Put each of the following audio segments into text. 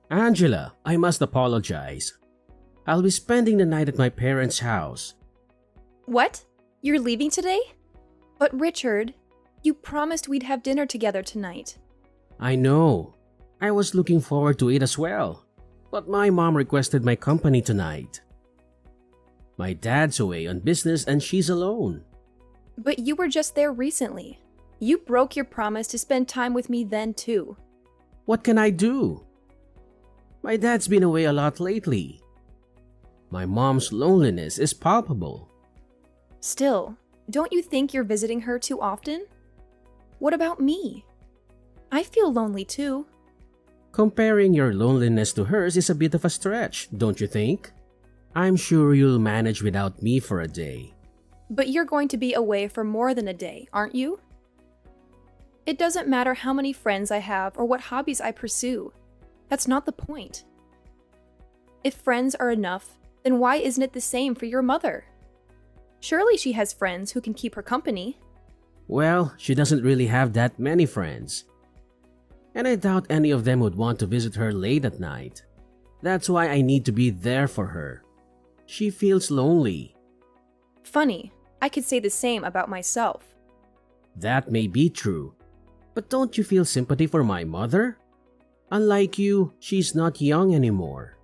Angela, I must apologize. I'll be spending the night at my parents' house. What? You're leaving today? But Richard, you promised we'd have dinner together tonight. I know. I was looking forward to it as well. But my mom requested my company tonight. My dad's away on business and she's alone. But you were just there recently. You broke your promise to spend time with me then too. What can I do? My dad's been away a lot lately. My mom's loneliness is palpable. Still, don't you think you're visiting her too often? What about me? I feel lonely too. Comparing your loneliness to hers is a bit of a stretch, don't you think? I'm sure you'll manage without me for a day. But you're going to be away for more than a day, aren't you? It doesn't matter how many friends I have or what hobbies I pursue. That's not the point. If friends are enough, then why isn't it the same for your mother? Surely she has friends who can keep her company. Well, she doesn't really have that many friends. And I doubt any of them would want to visit her late at night. That's why I need to be there for her. She feels lonely. Funny, I could say the same about myself. That may be true. But don't you feel sympathy for my mother? Unlike you, she's not young anymore.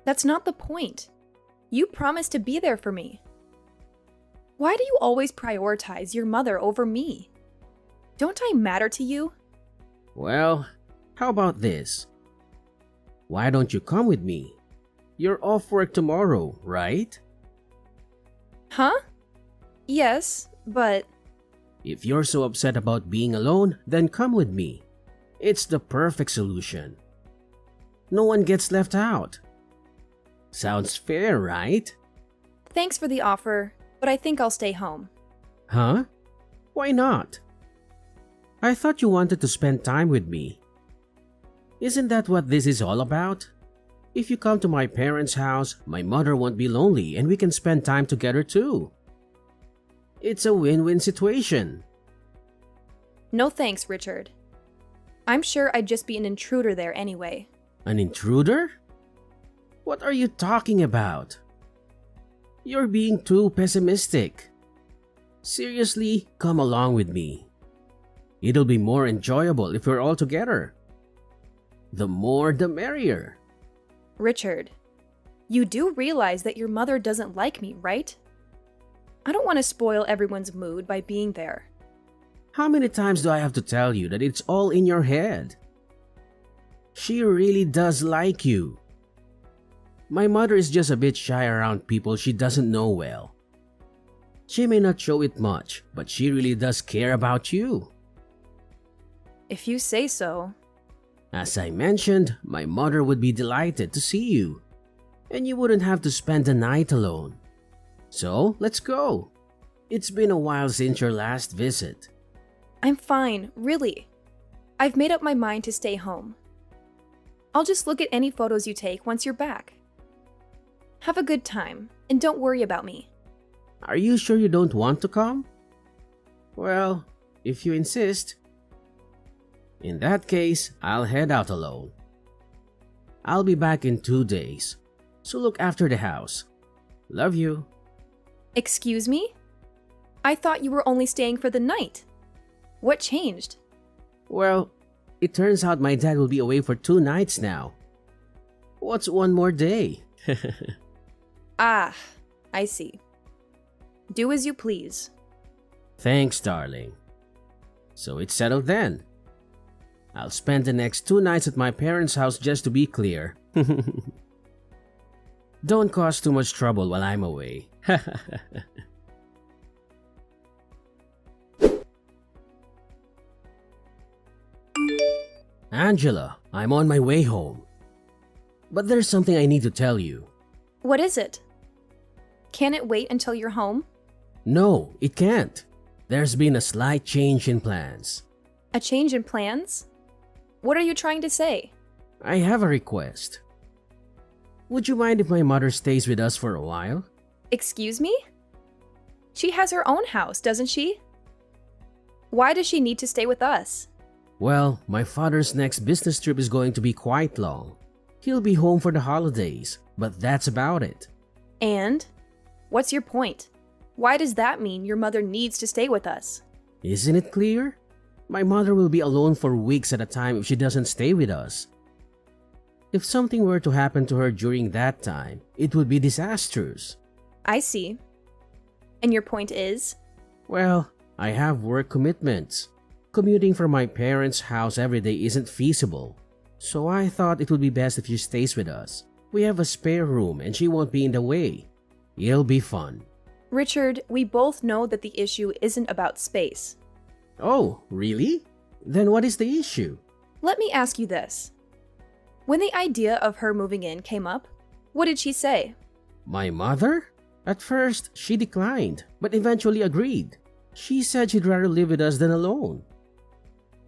That's not the point. You promised to be there for me. Why do you always prioritize your mother over me? Don't I matter to you? Well, how about this? Why don't you come with me? You're off work tomorrow, right? Huh? Yes, but... If you're so upset about being alone, then come with me. It's the perfect solution. No one gets left out. Sounds fair, right? Thanks for the offer, but I think I'll stay home. Huh? Why not? I thought you wanted to spend time with me. Isn't that what this is all about? If you come to my parents' house, my mother won't be lonely and we can spend time together too. It's a win-win situation. No thanks, Richard. I'm sure I'd just be an intruder there anyway. An intruder? What are you talking about? You're being too pessimistic. Seriously, come along with me. It'll be more enjoyable if we're all together. The more the merrier. Richard, you do realize that your mother doesn't like me, right? I don't want to spoil everyone's mood by being there. How many times do I have to tell you that it's all in your head? She really does like you. My mother is just a bit shy around people she doesn't know well. She may not show it much, but she really does care about you. If you say so. As I mentioned, my mother would be delighted to see you, and you wouldn't have to spend the night alone. So, let's go. It's been a while since your last visit. I'm fine, really. I've made up my mind to stay home. I'll just look at any photos you take once you're back. Have a good time, and don't worry about me. Are you sure you don't want to come? Well, if you insist. In that case, I'll head out alone. I'll be back in 2 days, so look after the house. Love you. Excuse me? I thought you were only staying for the night. What changed? Well, it turns out my dad will be away for 2 nights now. What's one more day? Ah, I see. Do as you please. Thanks, darling. So it's settled then. I'll spend the next 2 nights at my parents' house just to be clear. Don't cause too much trouble while I'm away. Angela, I'm on my way home. But there's something I need to tell you. What is it? Can it wait until you're home? No, it can't. There's been a slight change in plans. A change in plans? What are you trying to say? I have a request. Would you mind if my mother stays with us for a while? Excuse me? She has her own house, doesn't she? Why does she need to stay with us? Well, my father's next business trip is going to be quite long. He'll be home for the holidays, but that's about it. And? What's your point? Why does that mean your mother needs to stay with us? Isn't it clear? My mother will be alone for weeks at a time if she doesn't stay with us. If something were to happen to her during that time, it would be disastrous. I see. And your point is? Well, I have work commitments. Commuting from my parents' house every day isn't feasible. So I thought it would be best if she stays with us. We have a spare room and she won't be in the way. It'll be fun. Richard, we both know that the issue isn't about space. Oh, really? Then what is the issue? Let me ask you this. When the idea of her moving in came up, what did she say? My mother? At first, she declined, but eventually agreed. She said she'd rather live with us than alone.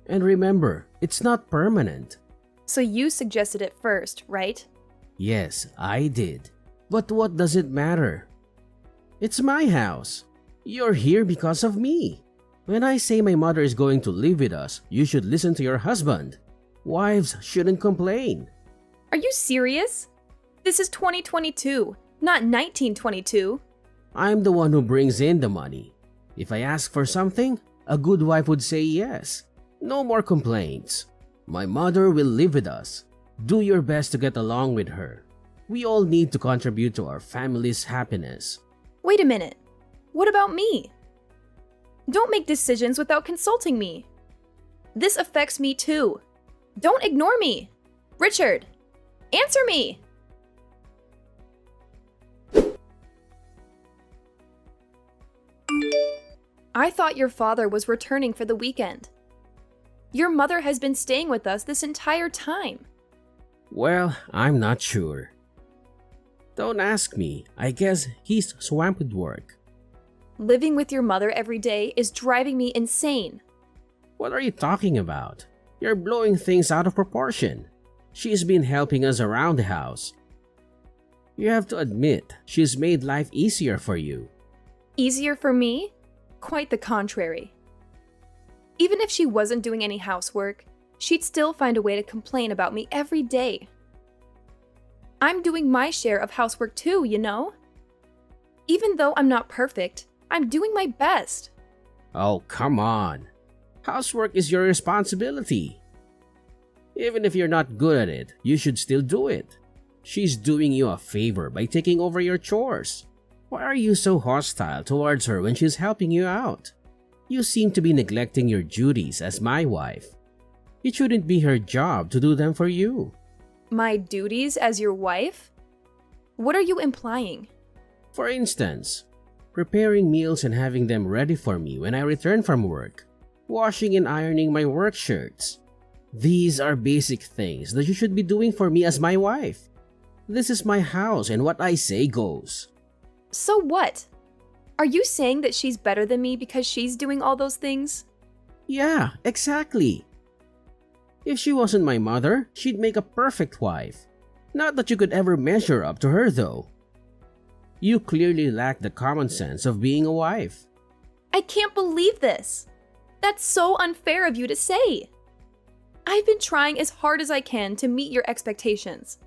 And remember, it's not permanent. So you suggested it first, right? Yes, I did. But what does it matter? It's my house. You're here because of me. When I say my mother is going to live with us, you should listen to your husband. Wives shouldn't complain. Are you serious? This is 2022, not 1922. I'm the one who brings in the money. If I ask for something, a good wife would say yes. No more complaints. My mother will live with us. Do your best to get along with her. We all need to contribute to our family's happiness. Wait a minute. What about me? Don't make decisions without consulting me. This affects me too. Don't ignore me. Richard, answer me. I thought your father was returning for the weekend. Your mother has been staying with us this entire time. Well, I'm not sure. Don't ask me. I guess he's swamped with work. Living with your mother every day is driving me insane. What are you talking about? You're blowing things out of proportion. She's been helping us around the house. You have to admit, she's made life easier for you. Easier for me? Quite the contrary. Even if she wasn't doing any housework, she'd still find a way to complain about me every day. I'm doing my share of housework too, you know? Even though I'm not perfect, I'm doing my best. Oh, come on. Housework is your responsibility. Even if you're not good at it, you should still do it. She's doing you a favor by taking over your chores. Why are you so hostile towards her when she's helping you out? You seem to be neglecting your duties as my wife. It shouldn't be her job to do them for you. My duties as your wife? What are you implying? For instance, preparing meals and having them ready for me when I return from work. Washing and ironing my work shirts. These are basic things that you should be doing for me as my wife. This is my house and what I say goes. So what? Are you saying that she's better than me because she's doing all those things? Yeah, exactly. If she wasn't my mother, she'd make a perfect wife. Not that you could ever measure up to her though. You clearly lack the common sense of being a wife. I can't believe this. That's so unfair of you to say. I've been trying as hard as I can to meet your expectations.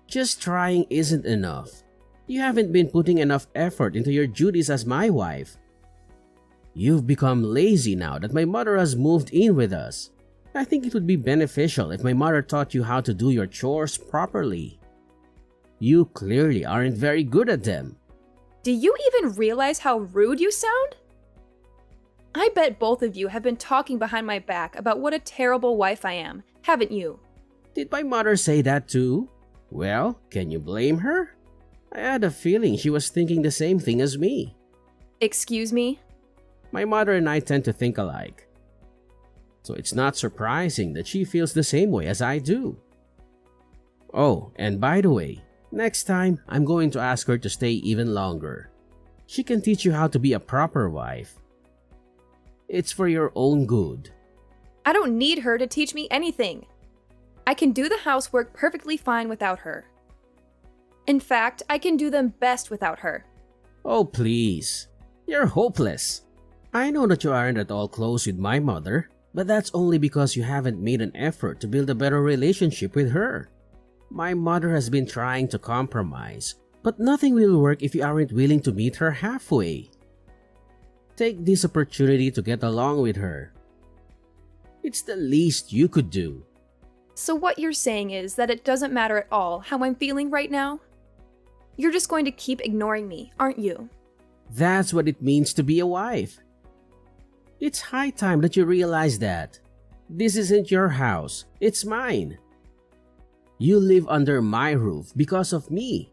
Just trying isn't enough. You haven't been putting enough effort into your duties as my wife. You've become lazy now that my mother has moved in with us. I think it would be beneficial if my mother taught you how to do your chores properly. You clearly aren't very good at them. Do you even realize how rude you sound? I bet both of you have been talking behind my back about what a terrible wife I am, haven't you? Did my mother say that too? Well, can you blame her? I had a feeling she was thinking the same thing as me. Excuse me? My mother and I tend to think alike. So it's not surprising that she feels the same way as I do. Oh, and by the way, next time I'm going to ask her to stay even longer. She can teach you how to be a proper wife. It's for your own good. I don't need her to teach me anything. I can do the housework perfectly fine without her. In fact, I can do them best without her. Oh, please. You're hopeless. I know that you aren't at all close with my mother, but that's only because you haven't made an effort to build a better relationship with her. My mother has been trying to compromise, but nothing will work if you aren't willing to meet her halfway. Take this opportunity to get along with her. It's the least you could do. So what you're saying is that it doesn't matter at all how I'm feeling right now? You're just going to keep ignoring me, aren't you? That's what it means to be a wife. It's high time that you realize that. This isn't your house, it's mine. You live under my roof because of me.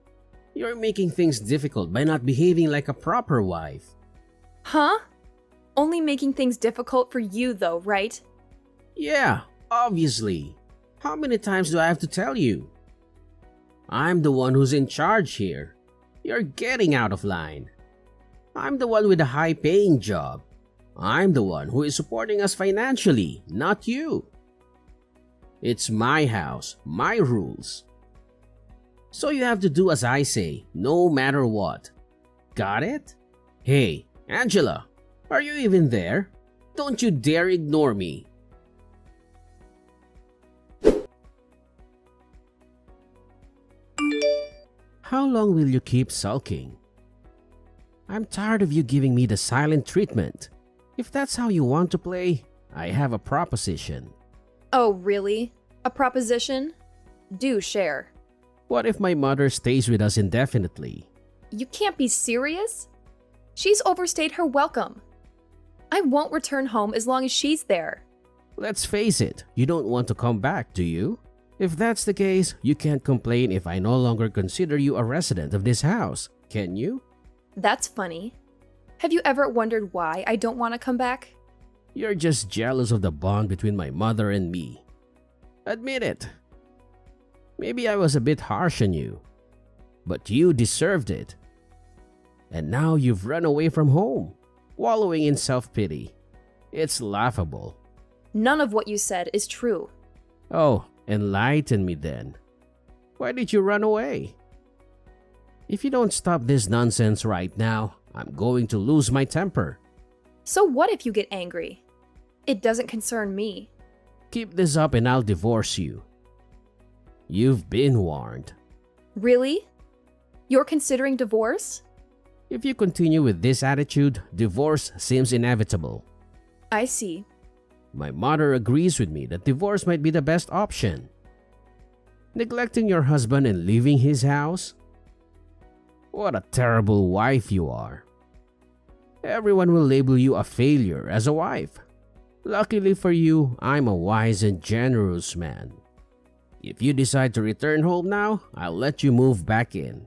You're making things difficult by not behaving like a proper wife. Huh? Only making things difficult for you though, right? Yeah, obviously. How many times do I have to tell you? I'm the one who's in charge here. You're getting out of line. I'm the one with a high-paying job. I'm the one who is supporting us financially, not you. It's my house, my rules. So you have to do as I say, no matter what. Got it? Hey, Angela, are you even there? Don't you dare ignore me. How long will you keep sulking? I'm tired of you giving me the silent treatment. If that's how you want to play, I have a proposition. Oh, really? A proposition? Do share. What if my mother stays with us indefinitely? You can't be serious? She's overstayed her welcome. I won't return home as long as she's there. Let's face it, you don't want to come back, do you? If that's the case, you can't complain if I no longer consider you a resident of this house, can you? That's funny. Have you ever wondered why I don't want to come back? You're just jealous of the bond between my mother and me. Admit it. Maybe I was a bit harsh on you, but you deserved it. And now you've run away from home, wallowing in self-pity. It's laughable. None of what you said is true. Oh, enlighten me then. Why did you run away? If you don't stop this nonsense right now, I'm going to lose my temper. So what if you get angry? It doesn't concern me. Keep this up and I'll divorce you. You've been warned. Really? You're considering divorce? If you continue with this attitude, divorce seems inevitable. I see. My mother agrees with me that divorce might be the best option. Neglecting your husband and leaving his house? What a terrible wife you are. Everyone will label you a failure as a wife. Luckily for you, I'm a wise and generous man. If you decide to return home now, I'll let you move back in.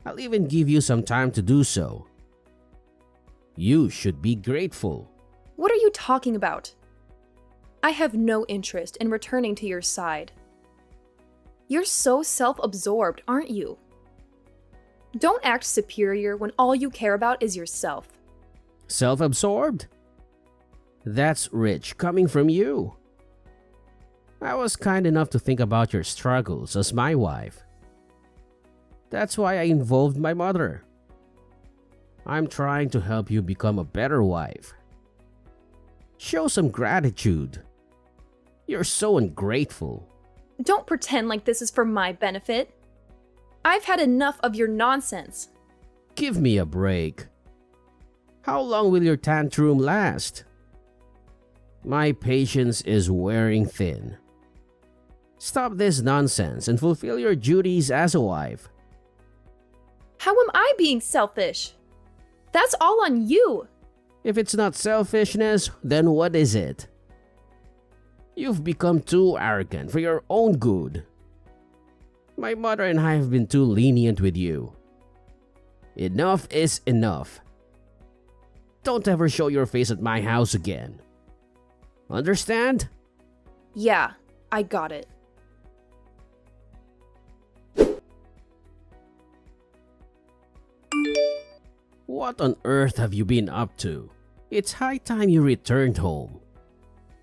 I'll even give you some time to do so. You should be grateful. What are you talking about? I have no interest in returning to your side. You're so self-absorbed, aren't you? Don't act superior when all you care about is yourself. Self-absorbed? That's rich coming from you. I was kind enough to think about your struggles as my wife. That's why I involved my mother. I'm trying to help you become a better wife. Show some gratitude. You're so ungrateful. Don't pretend like this is for my benefit. I've had enough of your nonsense. Give me a break. How long will your tantrum last? My patience is wearing thin. Stop this nonsense and fulfill your duties as a wife. How am I being selfish? That's all on you. If it's not selfishness, then what is it? You've become too arrogant for your own good. My mother and I have been too lenient with you. Enough is enough. Don't ever show your face at my house again. Understand? Yeah, I got it. What on earth have you been up to? It's high time you returned home.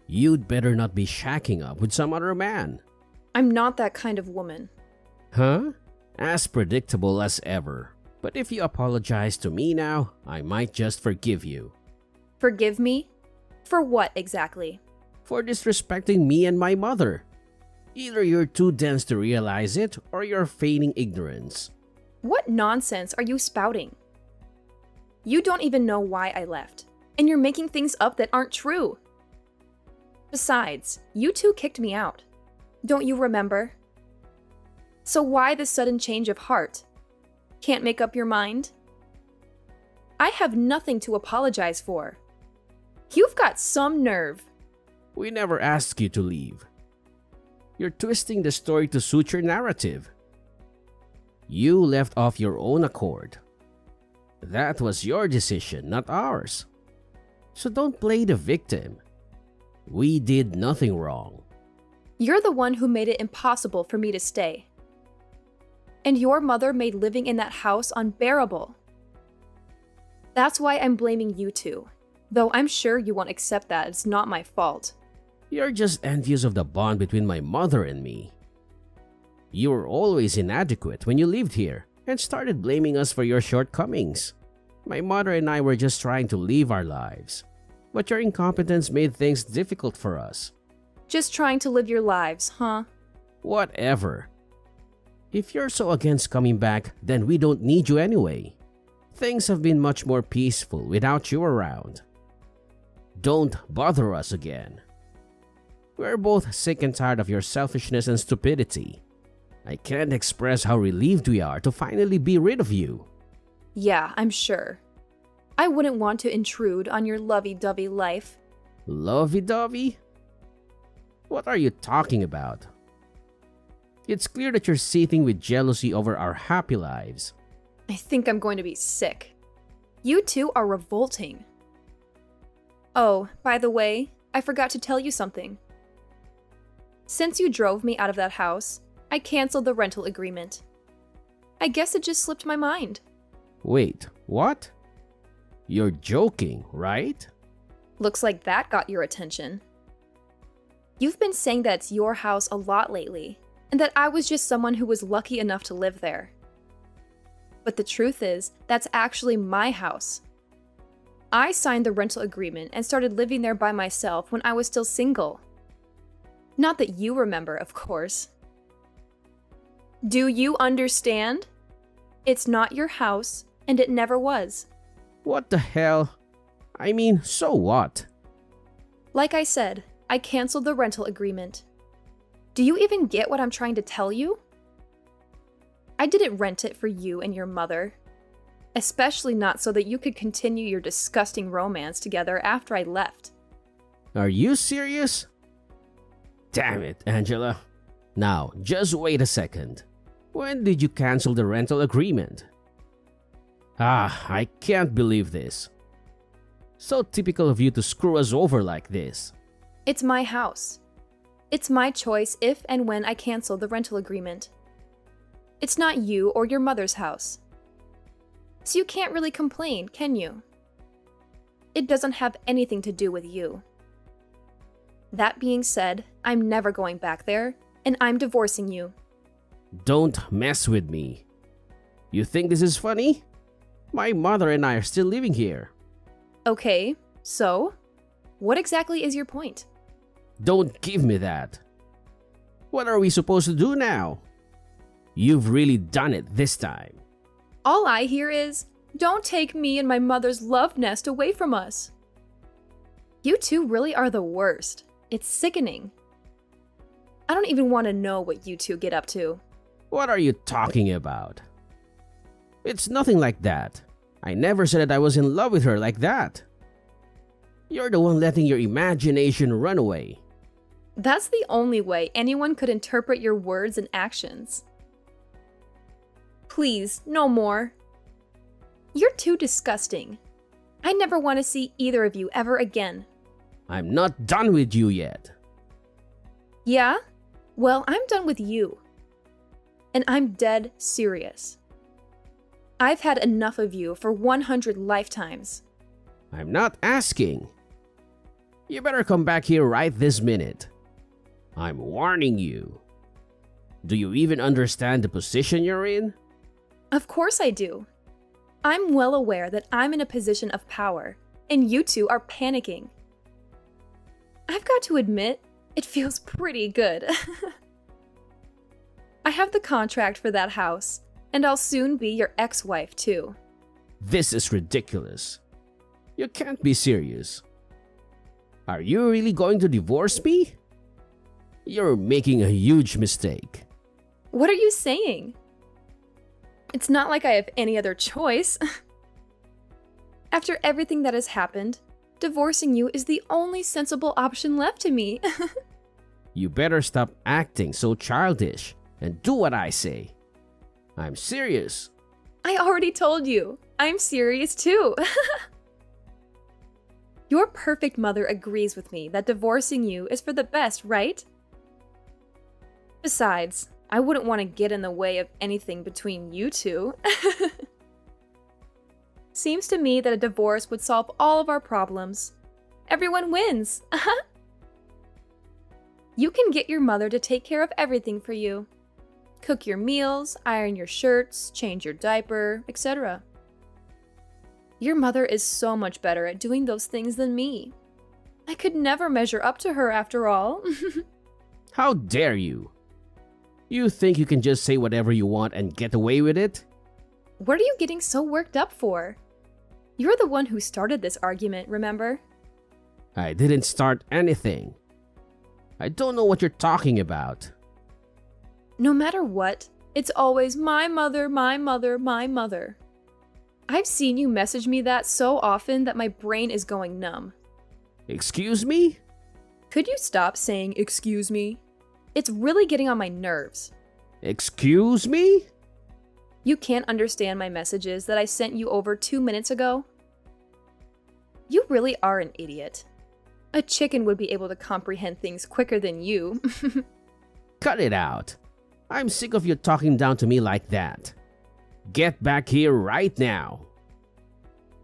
You'd better not be shacking up with some other man. I'm not that kind of woman. Huh? As predictable as ever. But if you apologize to me now, I might just forgive you. Forgive me? For what exactly? For disrespecting me and my mother. Either you're too dense to realize it or you're feigning ignorance. What nonsense are you spouting? You don't even know why I left, and you're making things up that aren't true. Besides, you two kicked me out. Don't you remember? So why this sudden change of heart? Can't make up your mind? I have nothing to apologize for. You've got some nerve. We never asked you to leave. You're twisting the story to suit your narrative. You left off your own accord. That was your decision, not ours. So don't play the victim. We did nothing wrong. You're the one who made it impossible for me to stay. And your mother made living in that house unbearable. That's why I'm blaming you two, though I'm sure you won't accept that it's not my fault. You're just envious of the bond between my mother and me. You were always inadequate when you lived here and started blaming us for your shortcomings. My mother and I were just trying to live our lives, but your incompetence made things difficult for us. Just trying to live your lives, huh? Whatever. If you're so against coming back, then we don't need you anyway. Things have been much more peaceful without you around. Don't bother us again. We're both sick and tired of your selfishness and stupidity. I can't express how relieved we are to finally be rid of you. Yeah, I'm sure. I wouldn't want to intrude on your lovey-dovey life. Lovey-dovey? What are you talking about? It's clear that you're seething with jealousy over our happy lives. I think I'm going to be sick. You two are revolting. Oh, by the way, I forgot to tell you something. Since you drove me out of that house, I canceled the rental agreement. I guess it just slipped my mind. Wait, what? You're joking, right? Looks like that got your attention. You've been saying that it's your house a lot lately, and that I was just someone who was lucky enough to live there. But the truth is, that's actually my house. I signed the rental agreement and started living there by myself when I was still single. Not that you remember, of course. Do you understand? It's not your house, and it never was. What the hell? I mean, so what? Like I said, I canceled the rental agreement. Do you even get what I'm trying to tell you? I didn't rent it for you and your mother. Especially not so that you could continue your disgusting romance together after I left. Are you serious? Damn it, Angela. Now, just wait a second. When did you cancel the rental agreement? I can't believe this. So typical of you to screw us over like this. It's my house. It's my choice if and when I cancel the rental agreement. It's not you or your mother's house. So you can't really complain, can you? It doesn't have anything to do with you. That being said, I'm never going back there, and I'm divorcing you. Don't mess with me. You think this is funny? My mother and I are still living here. Okay, so? What exactly is your point? Don't give me that. What are we supposed to do now? You've really done it this time. All I hear is, don't take me and my mother's love nest away from us. You two really are the worst. It's sickening. I don't even want to know what you two get up to. What are you talking about? It's nothing like that. I never said that I was in love with her like that. You're the one letting your imagination run away. That's the only way anyone could interpret your words and actions. Please, no more. You're too disgusting. I never want to see either of you ever again. I'm not done with you yet. Yeah? Well, I'm done with you. And I'm dead serious. I've had enough of you for 100 lifetimes. I'm not asking. You better come back here right this minute. I'm warning you. Do you even understand the position you're in? Of course I do. I'm well aware that I'm in a position of power, and you two are panicking. I've got to admit, it feels pretty good. I have the contract for that house, and I'll soon be your ex-wife too. This is ridiculous. You can't be serious. Are you really going to divorce me? You're making a huge mistake. What are you saying? It's not like I have any other choice. After everything that has happened, divorcing you is the only sensible option left to me. You better stop acting so childish and do what I say. I'm serious. I already told you. I'm serious too. Your perfect mother agrees with me that divorcing you is for the best, right? Besides, I wouldn't want to get in the way of anything between you two. Seems to me that a divorce would solve all of our problems. Everyone wins. You can get your mother to take care of everything for you. Cook your meals, iron your shirts, change your diaper, etc. Your mother is so much better at doing those things than me. I could never measure up to her after all. How dare you? You think you can just say whatever you want and get away with it? What are you getting so worked up for? You're the one who started this argument, remember? I didn't start anything. I don't know what you're talking about. No matter what, it's always my mother, my mother, my mother. I've seen you message me that so often that my brain is going numb. Excuse me? Could you stop saying excuse me? It's really getting on my nerves. Excuse me? You can't understand my messages that I sent you over 2 minutes ago? You really are an idiot. A chicken would be able to comprehend things quicker than you. Cut it out. I'm sick of you talking down to me like that. Get back here right now.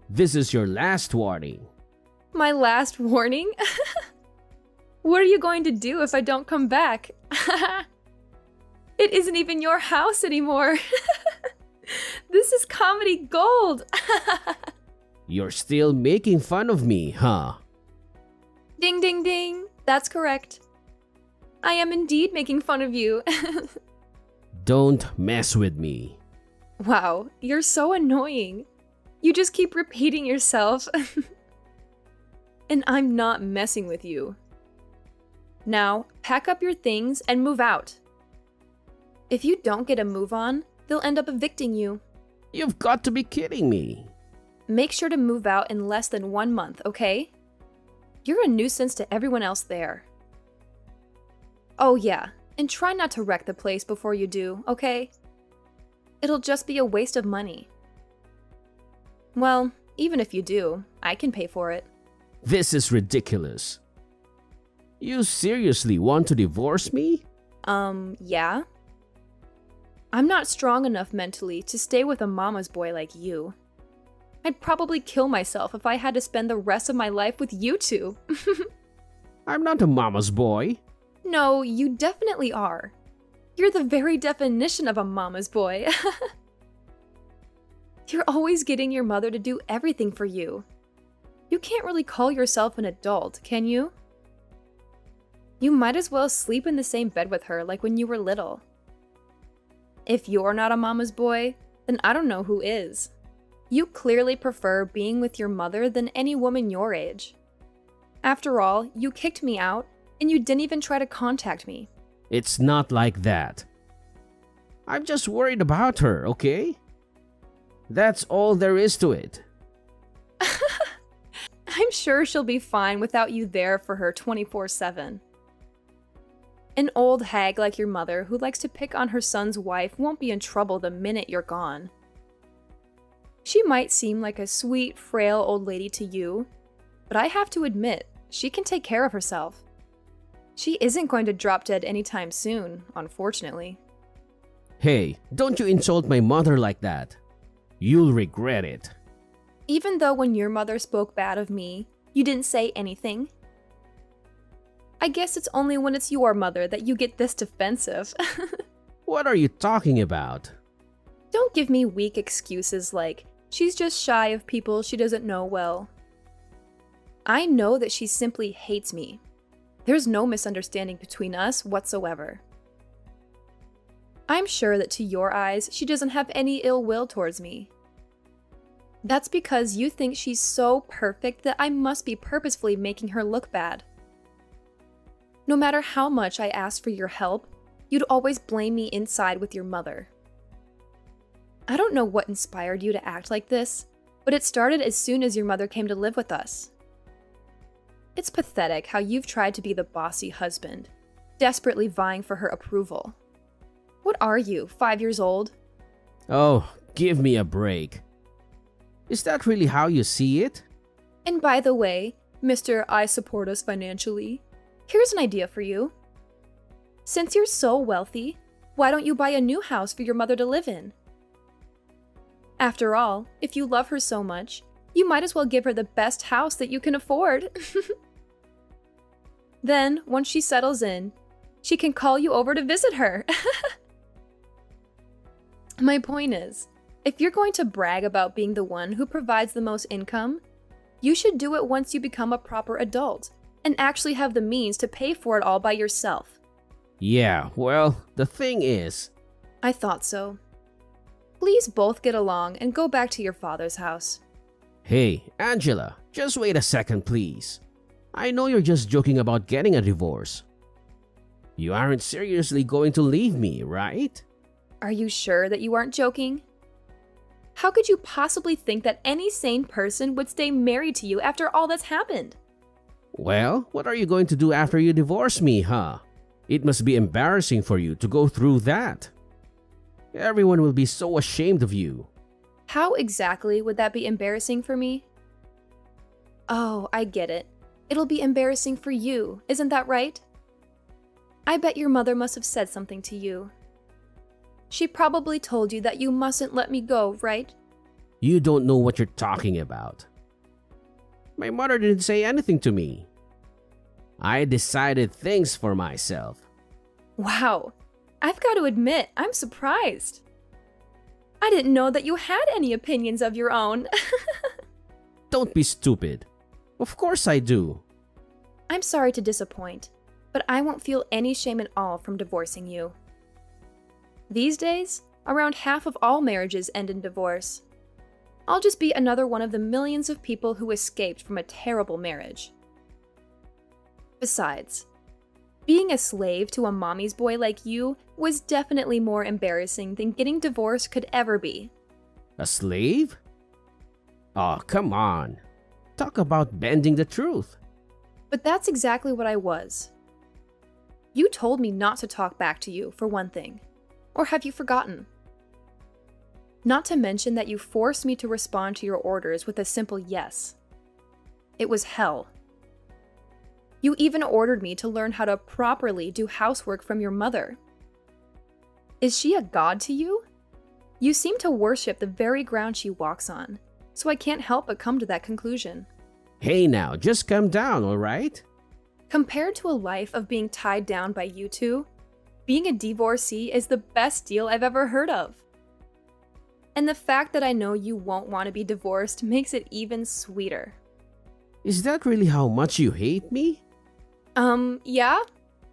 This is your last warning. My last warning? What are you going to do if I don't come back? It isn't even your house anymore. This is comedy gold. You're still making fun of me, huh? Ding, ding, ding. That's correct. I am indeed making fun of you. Don't mess with me. Wow, you're so annoying. You just keep repeating yourself. And I'm not messing with you. Now, pack up your things and move out. If you don't get a move on, they'll end up evicting you. You've got to be kidding me. Make sure to move out in less than 1 month, okay? You're a nuisance to everyone else there. Oh yeah, and try not to wreck the place before you do, okay? It'll just be a waste of money. Well, even if you do, I can pay for it. This is ridiculous. You seriously want to divorce me? Yeah? I'm not strong enough mentally to stay with a mama's boy like you. I'd probably kill myself if I had to spend the rest of my life with you two. I'm not a mama's boy. No, you definitely are. You're the very definition of a mama's boy. You're always getting your mother to do everything for you. You can't really call yourself an adult, can you? You might as well sleep in the same bed with her like when you were little. If you're not a mama's boy, then I don't know who is. You clearly prefer being with your mother than any woman your age. After all, you kicked me out, and you didn't even try to contact me. It's not like that. I'm just worried about her, okay? That's all there is to it. I'm sure she'll be fine without you there for her 24/7. An old hag like your mother who likes to pick on her son's wife won't be in trouble the minute you're gone. She might seem like a sweet, frail old lady to you, but I have to admit, she can take care of herself. She isn't going to drop dead anytime soon, unfortunately. Hey, don't you insult my mother like that. You'll regret it. Even though when your mother spoke bad of me, you didn't say anything. I guess it's only when it's your mother that you get this defensive. What are you talking about? Don't give me weak excuses like, she's just shy of people she doesn't know well. I know that she simply hates me. There's no misunderstanding between us whatsoever. I'm sure that to your eyes, she doesn't have any ill will towards me. That's because you think she's so perfect that I must be purposefully making her look bad. No matter how much I asked for your help, you'd always blame me inside with your mother. I don't know what inspired you to act like this, but it started as soon as your mother came to live with us. It's pathetic how you've tried to be the bossy husband, desperately vying for her approval. What are you, 5 years old? Oh, give me a break. Is that really how you see it? And by the way, Mr. I support us financially, here's an idea for you. Since you're so wealthy, why don't you buy a new house for your mother to live in? After all, if you love her so much, you might as well give her the best house that you can afford. Then, once she settles in, she can call you over to visit her. My point is, if you're going to brag about being the one who provides the most income, you should do it once you become a proper adult and actually have the means to pay for it all by yourself. Yeah, well, the thing is... I thought so. Please both get along and go back to your father's house. Hey, Angela, just wait a second, please. I know you're just joking about getting a divorce. You aren't seriously going to leave me, right? Are you sure that you aren't joking? How could you possibly think that any sane person would stay married to you after all that's happened? Well, what are you going to do after you divorce me, huh? It must be embarrassing for you to go through that. Everyone will be so ashamed of you. How exactly would that be embarrassing for me? Oh, I get it. It'll be embarrassing for you, isn't that right? I bet your mother must have said something to you. She probably told you that you mustn't let me go, right? You don't know what you're talking about. My mother didn't say anything to me. I decided things for myself. Wow, I've got to admit, I'm surprised. I didn't know that you had any opinions of your own. Don't be stupid. Of course I do. I'm sorry to disappoint, but I won't feel any shame at all from divorcing you. These days, around half of all marriages end in divorce. I'll just be another one of the millions of people who escaped from a terrible marriage. Besides, being a slave to a mommy's boy like you was definitely more embarrassing than getting divorced could ever be. A slave? Oh, come on. Talk about bending the truth. But that's exactly what I was. You told me not to talk back to you, for one thing. Or have you forgotten? Not to mention that you forced me to respond to your orders with a simple yes. It was hell. You even ordered me to learn how to properly do housework from your mother. Is she a god to you? You seem to worship the very ground she walks on, so I can't help but come to that conclusion. Hey now, just calm down, alright? Compared to a life of being tied down by you two, being a divorcee is the best deal I've ever heard of. And the fact that I know you won't want to be divorced makes it even sweeter. Is that really how much you hate me? Yeah?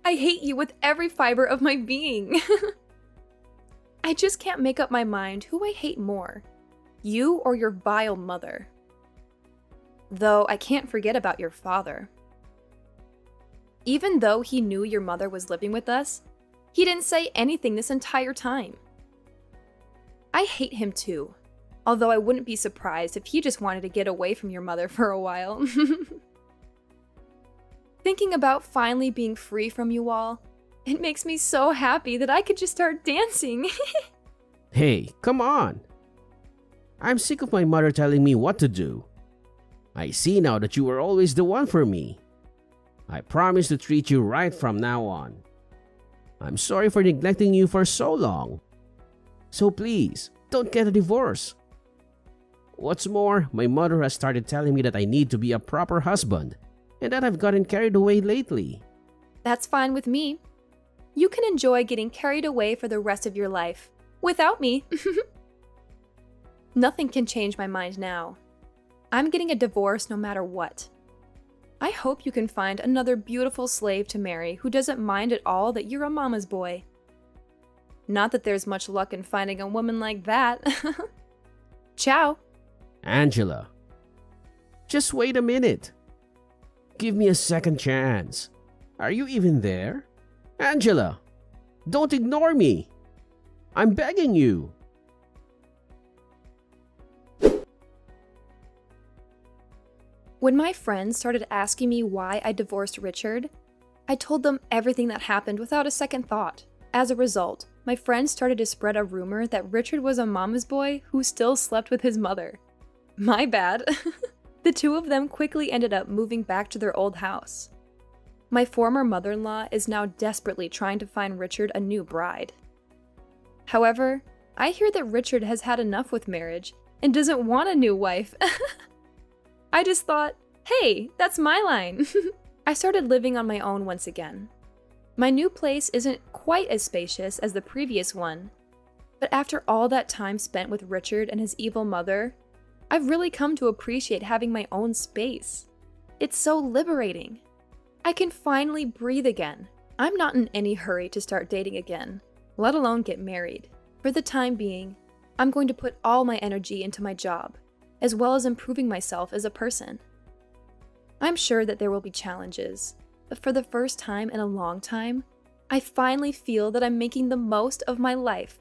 I hate you with every fiber of my being. I just can't make up my mind who I hate more, you or your vile mother. Though I can't forget about your father. Even though he knew your mother was living with us, he didn't say anything this entire time. I hate him too, although I wouldn't be surprised if he just wanted to get away from your mother for a while. Thinking about finally being free from you all, it makes me so happy that I could just start dancing. Hey, come on. I'm sick of my mother telling me what to do. I see now that you were always the one for me. I promise to treat you right from now on. I'm sorry for neglecting you for so long. So please, don't get a divorce. What's more, my mother has started telling me that I need to be a proper husband and that I've gotten carried away lately. That's fine with me. You can enjoy getting carried away for the rest of your life, without me. Nothing can change my mind now. I'm getting a divorce no matter what. I hope you can find another beautiful slave to marry who doesn't mind at all that you're a mama's boy. Not that there's much luck in finding a woman like that. Ciao. Angela, just wait a minute. Give me a second chance. Are you even there? Angela, don't ignore me. I'm begging you. When my friends started asking me why I divorced Richard, I told them everything that happened without a second thought. As a result, my friends started to spread a rumor that Richard was a mama's boy who still slept with his mother. My bad. The two of them quickly ended up moving back to their old house. My former mother-in-law is now desperately trying to find Richard a new bride. However, I hear that Richard has had enough with marriage and doesn't want a new wife. I just thought, hey, that's my line. I started living on my own once again. My new place isn't quite as spacious as the previous one, but after all that time spent with Richard and his evil mother, I've really come to appreciate having my own space. It's so liberating. I can finally breathe again. I'm not in any hurry to start dating again, let alone get married. For the time being, I'm going to put all my energy into my job, as well as improving myself as a person. I'm sure that there will be challenges, but for the first time in a long time, I finally feel that I'm making the most of my life